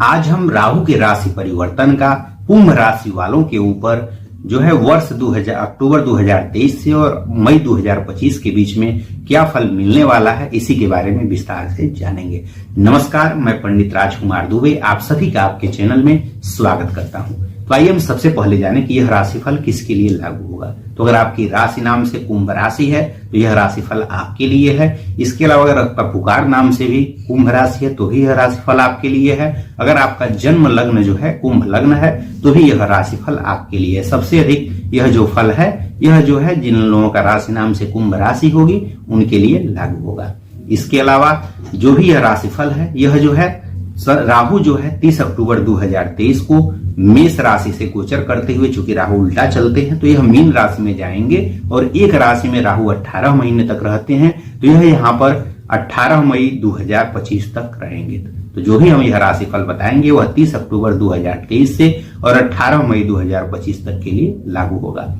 आज हम राहु के राशि परिवर्तन का कुंभ राशि वालों के ऊपर जो है वर्ष अक्टूबर 2023 से और मई 2025 के बीच में क्या फल मिलने वाला है, इसी के बारे में विस्तार से जानेंगे। नमस्कार, मैं पंडित राजकुमार दुबे आप सभी का आपके चैनल में स्वागत करता हूं। तो आइए हम सबसे पहले जाने कि यह राशिफल किसके लिए लागू होगा। तो अगर आपकी राशि नाम से कुंभ राशि है तो यह राशिफल आपके लिए है। इसके अलावा अगर आपका पुकार नाम से भी कुंभ राशि है तो भी यह राशिफल आपके लिए है। अगर आपका जन्म लग्न जो है कुंभ लग्न है तो भी यह राशिफल आपके लिए है। सबसे अधिक यह जो फल है यह जो है जिन लोगों का राशि नाम से कुंभ राशि होगी उनके लिए लागू होगा। इसके अलावा जो भी यह राशिफल है यह जो है राहु जो है 30 अक्टूबर 2023 को मेष राशि से गोचर करते हुए, चूंकि राहु उल्टा चलते हैं तो यह मीन राशि में जाएंगे और एक राशि में राहु 18 महीने तक रहते हैं तो यह यहाँ पर 18 मई 2025 तक रहेंगे। तो जो भी हम यह राशिफल बताएंगे वह 30 अक्टूबर 2023 से और 18 मई 2025 तक के लिए लागू होगा।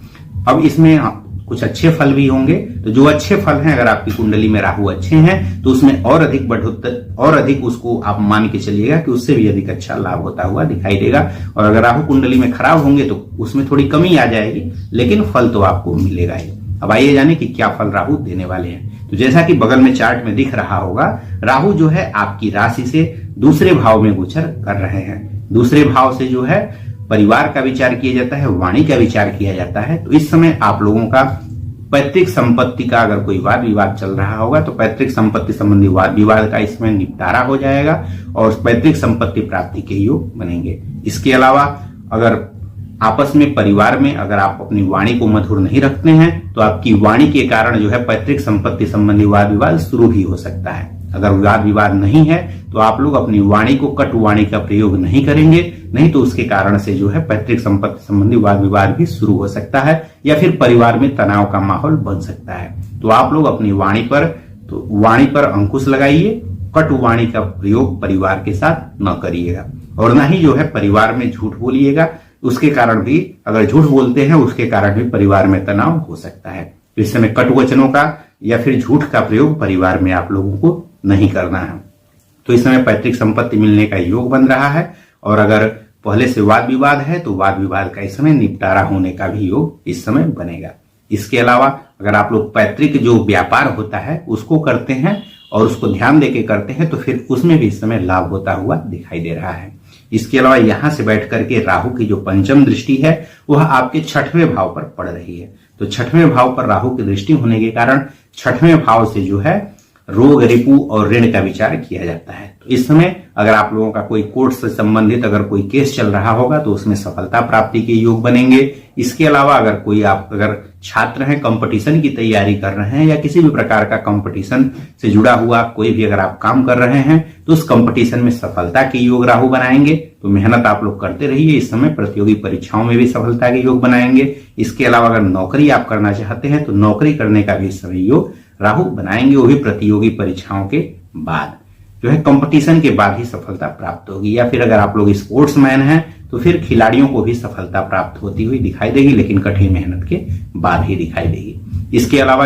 अब इसमें कुछ अच्छे फल भी होंगे। तो जो अच्छे फल हैं, अगर आपकी कुंडली में राहु अच्छे हैं तो उसमें और अधिक बढ़ोत्तर और अधिक उसको आप मान के चलिएगा कि उससे भी अधिक अच्छा लाभ होता हुआ दिखाई देगा। और अगर राहु कुंडली में खराब होंगे तो उसमें थोड़ी कमी आ जाएगी, लेकिन फल तो आपको मिलेगा ही। अब आइए जाने कि क्या फल राहु देने वाले हैं। तो जैसा कि बगल में चार्ट में दिख रहा होगा, राहु जो है आपकी राशि से दूसरे भाव में गोचर कर रहे हैं। दूसरे भाव से जो है परिवार का विचार किया जाता है, वाणी का विचार किया जाता है। तो इस समय आप लोगों का पैतृक संपत्ति का अगर कोई वाद विवाद चल रहा होगा तो पैतृक संपत्ति संबंधी वाद विवाद का इसमें निपटारा हो जाएगा और पैतृक संपत्ति प्राप्ति के योग बनेंगे। इसके अलावा अगर आपस में परिवार में अगर आप अपनी वाणी को मधुर नहीं रखते हैं तो आपकी वाणी के कारण जो है पैतृक संपत्ति संबंधी वाद विवाद शुरू भी हो सकता है। अगर वाद विवाद नहीं है तो आप लोग अपनी वाणी को कटु वाणी का प्रयोग नहीं करेंगे, नहीं तो उसके कारण से जो है पैतृक संपत्ति संबंधी वाद विवाद भी शुरू हो सकता है या फिर परिवार में तनाव का माहौल बन सकता है। तो आप लोग अपनी वाणी पर अंकुश लगाइए, कटु वाणी का प्रयोग परिवार के साथ न करिएगा और न ही जो है परिवार में झूठ बोलिएगा। उसके कारण भी अगर झूठ बोलते हैं उसके कारण भी परिवार में तनाव हो सकता है। तो इस समय कटु वचनों का या फिर झूठ का प्रयोग परिवार में आप लोगों को नहीं करना है। तो इस समय पैतृक संपत्ति मिलने का योग बन रहा है और अगर पहले से वाद विवाद है तो वाद विवाद का इस समय निपटारा होने का भी योग इस समय बनेगा। इसके अलावा अगर आप लोग पैतृक जो व्यापार होता है उसको करते हैं और उसको ध्यान देके करते हैं तो फिर उसमें भी इस समय लाभ होता हुआ दिखाई दे रहा है। इसके अलावा यहां से बैठ करके राहु की जो पंचम दृष्टि है वह आपके 6वें भाव पर पड़ रही है। तो 6वें भाव पर राहु की दृष्टि होने के कारण 6वें भाव से जो है रोग रिपु और ऋण का विचार किया जाता है। तो इस समय अगर आप लोगों का कोई कोर्ट से संबंधित अगर कोई केस चल रहा होगा तो उसमें सफलता प्राप्ति के योग बनेंगे। इसके अलावा अगर छात्र हैं, कंपटीशन की तैयारी कर रहे हैं या किसी भी प्रकार का कंपटीशन से जुड़ा हुआ कोई भी अगर आप काम कर रहे हैं तो उस कंपटीशन में सफलता के योग राहु बनाएंगे। तो मेहनत आप लोग करते रहिए। इस समय प्रतियोगी परीक्षाओं में भी सफलता के योग बनाएंगे। इसके अलावा अगर नौकरी आप करना चाहते हैं तो नौकरी करने का भी इस समय योग राहु बनाएंगे, वो भी प्रतियोगी परीक्षाओं के बाद जो है कंपटीशन के बाद ही सफलता प्राप्त होगी। या फिर अगर आप लोग स्पोर्ट्समैन हैं तो फिर खिलाड़ियों को भी सफलता प्राप्त होती हुई दिखाई देगी, लेकिन कठिन मेहनत के बाद ही दिखाई देगी। इसके अलावा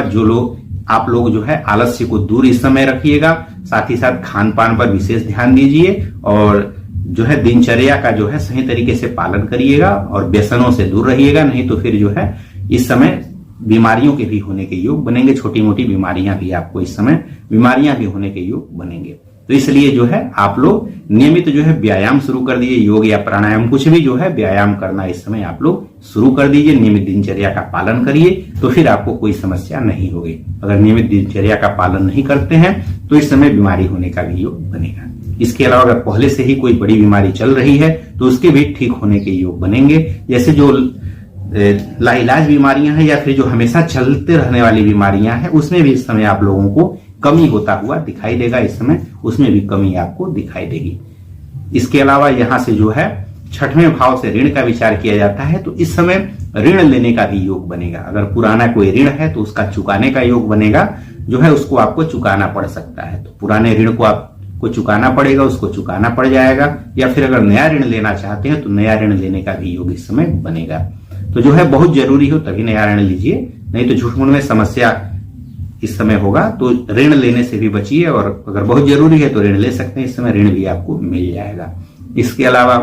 आप लोग जो है आलस्य को दूर इस समय रखिएगा, साथ ही साथ खान पान पर विशेष ध्यान दीजिए और जो है दिनचर्या का जो है सही तरीके से पालन करिएगा और व्यसनों से दूर रहिएगा, नहीं तो फिर जो है इस समय बीमारियों के भी होने के योग बनेंगे। छोटी मोटी बीमारियां भी आपको इस समय बीमारियां भी होने के योग बनेंगे। तो इसलिए जो है आप लोग नियमित जो है व्यायाम शुरू कर दीजिए, योग या प्राणायाम कुछ भी जो है व्यायाम करना इस समय आप लोग शुरू कर दीजिए। नियमित दिनचर्या का पालन करिए तो फिर आपको कोई समस्या नहीं होगी। अगर नियमित दिनचर्या का पालन नहीं करते हैं तो इस समय बीमारी होने का भी योग बनेगा। इसके अलावा अगर पहले से ही कोई बड़ी बीमारी चल रही है तो उसके भी ठीक होने के योग बनेंगे। जैसे जो लाइलाज बीमारियां हैं या फिर जो हमेशा चलते रहने वाली बीमारियां हैं उसमें भी इस समय आप लोगों को कमी होता हुआ दिखाई देगा। इस समय उसमें भी कमी आपको दिखाई देगी। इसके अलावा यहां से जो है 6वें भाव से ऋण का विचार किया जाता है तो इस समय ऋण लेने का भी योग बनेगा। अगर पुराना कोई ऋण है तो उसका चुकाने का योग बनेगा, जो है उसको आपको चुकाना पड़ सकता है। तो पुराने ऋण को आपको चुकाना पड़ेगा, उसको चुकाना पड़ जाएगा। या फिर अगर नया ऋण लेना चाहते हैं तो नया ऋण लेने का भी योग इस समय बनेगा। तो जो है बहुत जरूरी हो तभी नया ऋण लीजिए, नहीं तो झूठ मूठ में समस्या इस समय होगा। तो ऋण लेने से भी बचिए और अगर बहुत जरूरी है तो ऋण ले सकते हैं। इस समय ऋण भी आपको मिल जाएगा। इसके अलावा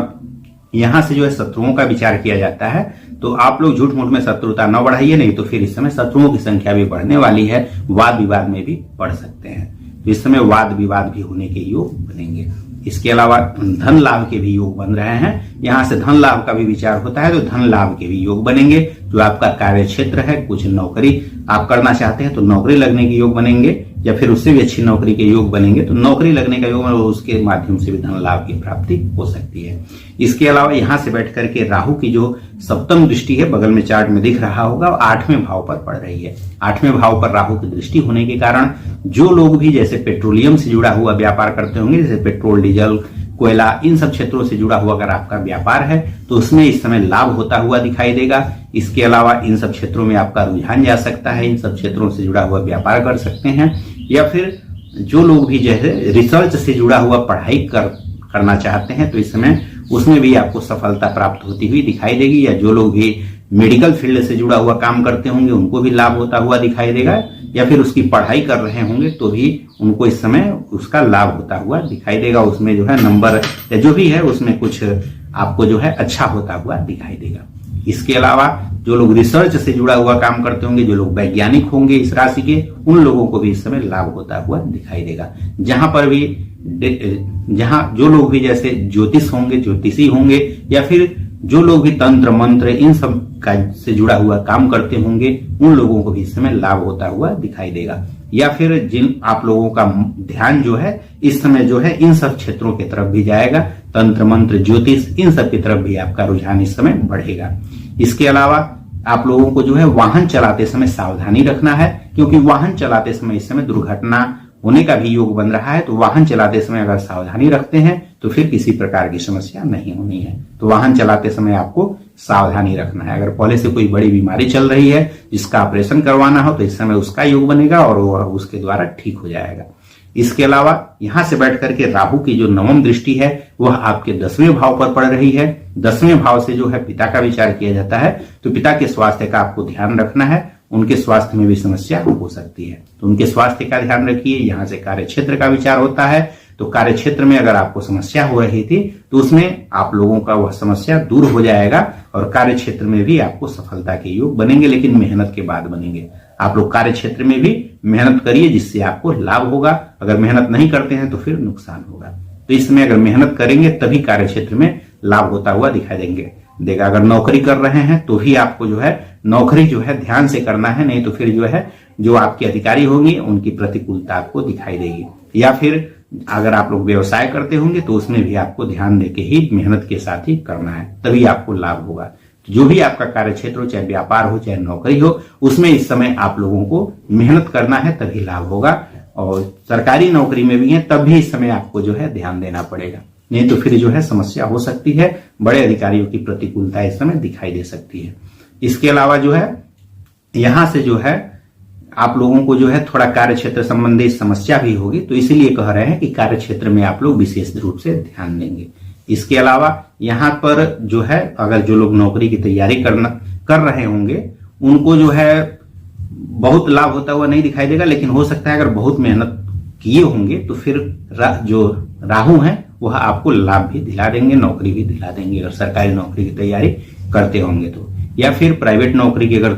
यहाँ से जो है शत्रुओं का विचार किया जाता है, तो आप लोग झूठ मूठ में शत्रुता न बढ़ाइए, नहीं तो फिर इस समय शत्रुओं की संख्या भी बढ़ने वाली है, वाद विवाद में भी बढ़ सकते हैं। तो इस समय वाद विवाद भी होने के योग बनेंगे। इसके अलावा धन लाभ के भी योग बन रहे हैं, यहाँ से धन लाभ का भी विचार होता है, तो धन लाभ के भी योग बनेंगे। जो आपका कार्य क्षेत्र है, कुछ नौकरी आप करना चाहते हैं तो नौकरी लगने के योग बनेंगे, या फिर उससे भी अच्छी नौकरी के योग बनेंगे, तो नौकरी लगने का योग, उसके माध्यम से भी धन लाभ की प्राप्ति हो सकती है। इसके अलावा यहाँ से बैठ करके राहु की जो सप्तम दृष्टि है, बगल में चार्ट में दिख रहा होगा, 8वें भाव पर पड़ रही है। 8वें भाव पर राहु की दृष्टि होने के कारण जो लोग भी जैसे पेट्रोलियम से जुड़ा हुआ व्यापार करते होंगे, जैसे पेट्रोल, डीजल, कोयला, इन सब क्षेत्रों से जुड़ा हुआ अगर आपका व्यापार है तो उसमें इस समय लाभ होता हुआ दिखाई देगा। इसके अलावा इन सब क्षेत्रों में आपका रुझान जा सकता है, इन सब क्षेत्रों से जुड़ा हुआ व्यापार कर सकते हैं, या फिर जो लोग भी जैसे रिसर्च से जुड़ा हुआ पढ़ाई करना चाहते हैं तो इस समय उसमें भी आपको सफलता प्राप्त होती हुई दिखाई देगी। या जो लोग भी मेडिकल फील्ड से जुड़ा हुआ काम करते होंगे उनको भी लाभ होता हुआ दिखाई देगा, या फिर उसकी पढ़ाई कर रहे होंगे तो भी उनको इस समय उसका लाभ होता हुआ दिखाई देगा। उसमें जो है नंबर या जो भी है उसमें कुछ आपको जो है अच्छा होता हुआ दिखाई देगा। इसके अलावा जो लोग रिसर्च से जुड़ा हुआ काम करते होंगे, जो लोग वैज्ञानिक होंगे इस राशि के, उन लोगों को भी इस समय लाभ होता हुआ दिखाई देगा। जहां जो लोग भी जैसे ज्योतिष होंगे, ज्योतिषी होंगे, या फिर जो लोग भी तंत्र मंत्र इन सब का से जुड़ा हुआ काम करते होंगे, उन लोगों को भी इस समय लाभ होता हुआ दिखाई देगा। या फिर जिन आप लोगों का ध्यान जो है इस समय जो है इन सब क्षेत्रों की तरफ भी जाएगा, तंत्र मंत्र, ज्योतिष, इन सब की तरफ भी आपका रुझान इस समय बढ़ेगा। इसके अलावा आप लोगों को जो है वाहन चलाते समय सावधानी रखना है, क्योंकि वाहन चलाते समय इस समय दुर्घटना होने का भी योग बन रहा है। तो वाहन चलाते समय अगर सावधानी रखते हैं तो फिर किसी प्रकार की समस्या नहीं होनी है। तो वाहन चलाते समय आपको सावधानी रखना है। अगर पहले से कोई बड़ी बीमारी चल रही है जिसका ऑपरेशन करवाना हो तो इस समय उसका योग बनेगा और वह उसके द्वारा ठीक हो जाएगा। इसके अलावा यहां से बैठ करके राहु की जो नवम दृष्टि है वह आपके 10वें भाव पर पड़ रही है। 10वें भाव से जो है पिता का विचार किया जाता है, तो पिता के स्वास्थ्य का आपको ध्यान रखना है। उनके स्वास्थ्य में भी समस्या हो सकती है, तो उनके स्वास्थ्य का ध्यान रखिए। यहाँ से कार्य क्षेत्र का विचार होता है, तो कार्य क्षेत्र में अगर आपको समस्या हो रही थी तो उसमें आप लोगों का वह समस्या दूर हो जाएगा और कार्य क्षेत्र में भी आपको सफलता के योग बनेंगे, लेकिन मेहनत के बाद बनेंगे। आप लोग कार्य क्षेत्र में भी मेहनत करिए जिससे आपको लाभ होगा। अगर मेहनत नहीं करते हैं तो फिर नुकसान होगा। तो इसमें अगर मेहनत करेंगे तभी कार्य क्षेत्र में लाभ होता हुआ दिखाई देगा। अगर नौकरी कर रहे हैं तो भी आपको जो है नौकरी जो है ध्यान से करना है, नहीं तो फिर जो है जो आपके अधिकारी होंगे उनकी प्रतिकूलता आपको दिखाई देगी। या फिर अगर आप लोग व्यवसाय करते होंगे तो उसमें भी आपको ध्यान देके ही मेहनत के साथ ही करना है, तभी आपको लाभ होगा। तो जो भी आपका कार्य क्षेत्र हो, चाहे व्यापार हो चाहे नौकरी हो, उसमें इस समय आप लोगों को मेहनत करना है तभी लाभ होगा। और सरकारी नौकरी में भी है तब भी इस समय आपको जो है ध्यान देना पड़ेगा, नहीं तो फिर जो है समस्या हो सकती है। बड़े अधिकारियों की प्रतिकूलता इस समय दिखाई दे सकती है। इसके अलावा जो है यहां से जो है आप लोगों को जो है थोड़ा कार्य क्षेत्र संबंधी समस्या भी होगी, तो इसीलिए कह रहे हैं कि कार्य क्षेत्र में आप लोग विशेष रूप से ध्यान देंगे। इसके अलावा यहाँ पर जो है अगर जो लोग नौकरी की तैयारी कर रहे होंगे उनको जो है बहुत लाभ होता हुआ नहीं दिखाई देगा, लेकिन हो सकता है अगर बहुत मेहनत किए होंगे तो फिर जो राहु है वह आपको लाभ भी दिला देंगे, नौकरी भी दिला देंगे अगर सरकारी नौकरी की तैयारी करते होंगे तो। या फिर प्राइवेट नौकरी की अगर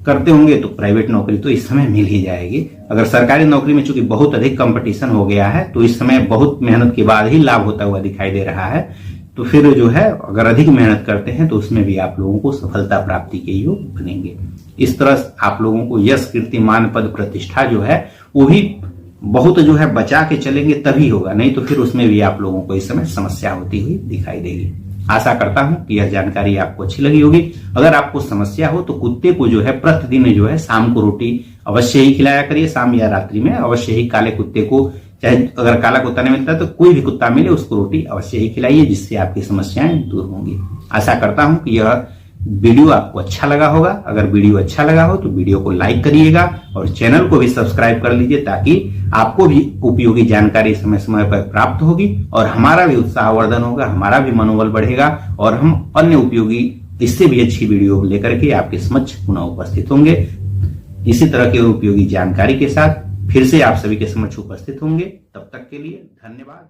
करते होंगे तो प्राइवेट नौकरी तो इस समय मिल ही जाएगी। अगर सरकारी नौकरी में चूंकि बहुत अधिक कंपटीशन हो गया है तो इस समय बहुत मेहनत के बाद ही लाभ होता हुआ दिखाई दे रहा है। तो फिर जो है अगर अधिक मेहनत करते हैं तो उसमें भी आप लोगों को सफलता प्राप्ति के योग बनेंगे। इस तरह आप लोगों को यश, कीर्ति, मान, पद, प्रतिष्ठा जो है वो भी बहुत जो है बचा के चलेंगे तभी होगा, नहीं तो फिर उसमें भी आप लोगों को इस समय समस्या होती हुई दिखाई देगी। आशा करता हूं कि यह जानकारी आपको अच्छी लगी होगी। अगर आपको समस्या हो तो कुत्ते को जो है प्रतिदिन जो है शाम को रोटी अवश्य ही खिलाया करिए, शाम या रात्रि में अवश्य ही काले कुत्ते को, चाहे अगर काला कुत्ता नहीं मिलता तो कोई भी कुत्ता मिले उसको रोटी अवश्य ही खिलाइए, जिससे आपकी समस्याएं दूर होंगी। आशा करता हूं कि यह वीडियो आपको अच्छा लगा होगा। अगर वीडियो अच्छा लगा हो तो वीडियो को लाइक करिएगा और चैनल को भी सब्सक्राइब कर लीजिए ताकि आपको भी उपयोगी जानकारी समय समय पर प्राप्त होगी और हमारा भी उत्साहवर्धन होगा, हमारा भी मनोबल बढ़ेगा और हम अन्य उपयोगी इससे भी अच्छी वीडियो लेकर के आपके समक्ष पुनः उपस्थित होंगे। इसी तरह के उपयोगी जानकारी के साथ फिर से आप सभी के समक्ष उपस्थित होंगे। तब तक के लिए धन्यवाद।